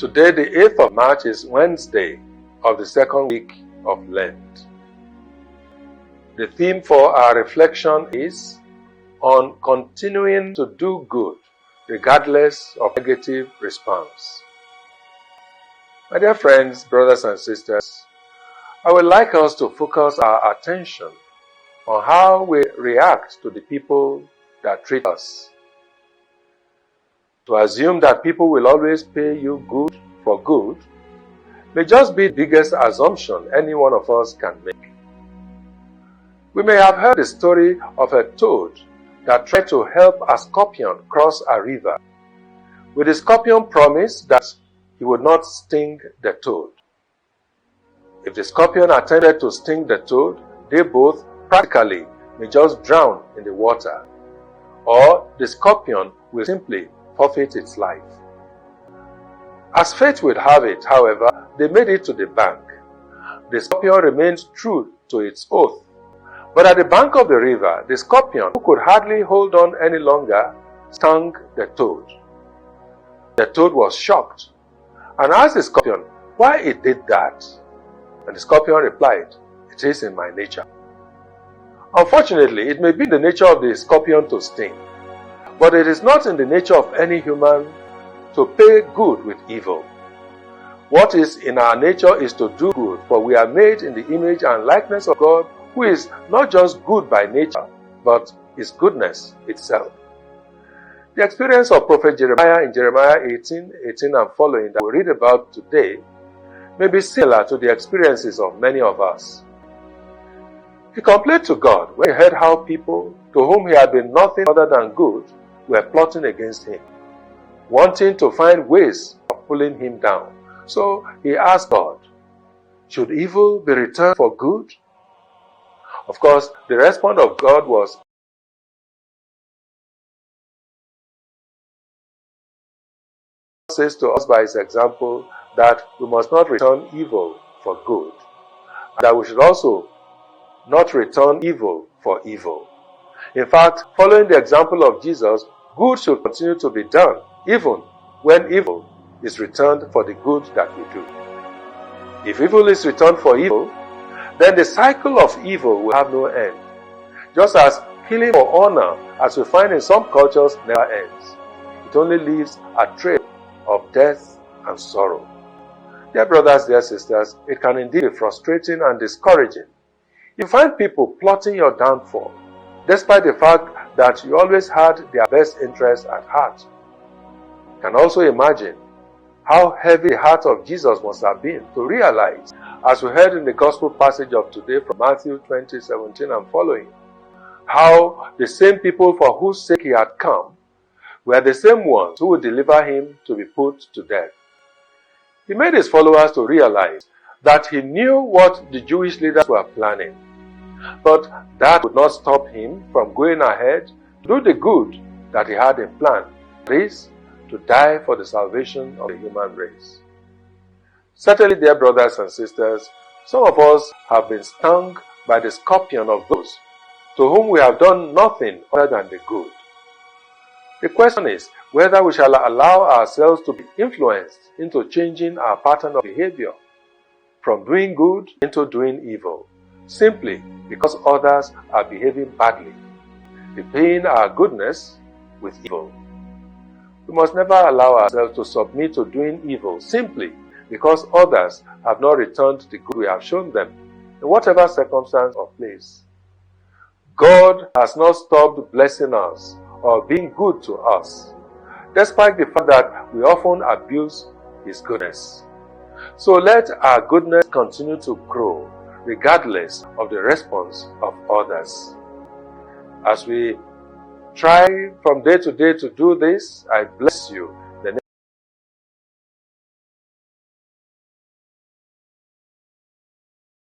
Today, the 8th of March, is Wednesday of the second week of Lent. The theme for our reflection is on continuing to do good regardless of negative response. My dear friends, brothers and sisters, I would like us to focus our attention on how we react to the people that treat us. To assume that people will always pay you good for good may just be the biggest assumption any one of us can make. We may have heard the story of a toad that tried to help a scorpion cross a river, with the scorpion promise that he would not sting the toad. If the scorpion attempted to sting the toad, they both practically may just drown in the water, or the scorpion will simply forfeit its life. As fate would have it, however, they made it to the bank. The scorpion remained true to its oath. But at the bank of the river, the scorpion, who could hardly hold on any longer, stung the toad. The toad was shocked and asked the scorpion why it did that. And the scorpion replied, "It is in my nature." Unfortunately, it may be in the nature of the scorpion to sting, but it is not in the nature of any human to pay good with evil. What is in our nature is to do good, for we are made in the image and likeness of God, who is not just good by nature, but is goodness itself. The experience of Prophet Jeremiah in Jeremiah 18 and following that we read about today may be similar to the experiences of many of us. He complained to God when he heard how people to whom he had been nothing other than good were plotting against him, wanting to find ways of pulling him down. So he asked God, should evil be returned for good? Of course, the response of God was, says to us by his example that we must not return evil for good, and that we should also not return evil for evil. In fact, following the example of Jesus, good should continue to be done, even when evil is returned for the good that we do. If evil is returned for evil, then the cycle of evil will have no end. Just as killing for honor, as we find in some cultures, never ends. It only leaves a trail of death and sorrow. Dear brothers, dear sisters, it can indeed be frustrating and discouraging. You find people plotting your downfall, despite the fact that you always had their best interests at heart. You can also imagine how heavy the heart of Jesus must have been to realize, as we heard in the gospel passage of today from Matthew 20:17 and following, how the same people for whose sake he had come were the same ones who would deliver him to be put to death. He made his followers to realize that he knew what the Jewish leaders were planning, but that would not stop him from going ahead to do the good that he had in plan, that is, to die for the salvation of the human race. Certainly, dear brothers and sisters, some of us have been stung by the scorpion of those to whom we have done nothing other than the good. The question is whether we shall allow ourselves to be influenced into changing our pattern of behavior from doing good into doing evil, simply because others are behaving badly, repaying our goodness with evil. We must never allow ourselves to submit to doing evil simply because others have not returned the good we have shown them, in whatever circumstance or place. God has not stopped blessing us or being good to us, despite the fact that we often abuse his goodness. So let our goodness continue to grow regardless of the response of others. As we try from day to day to do this, I bless you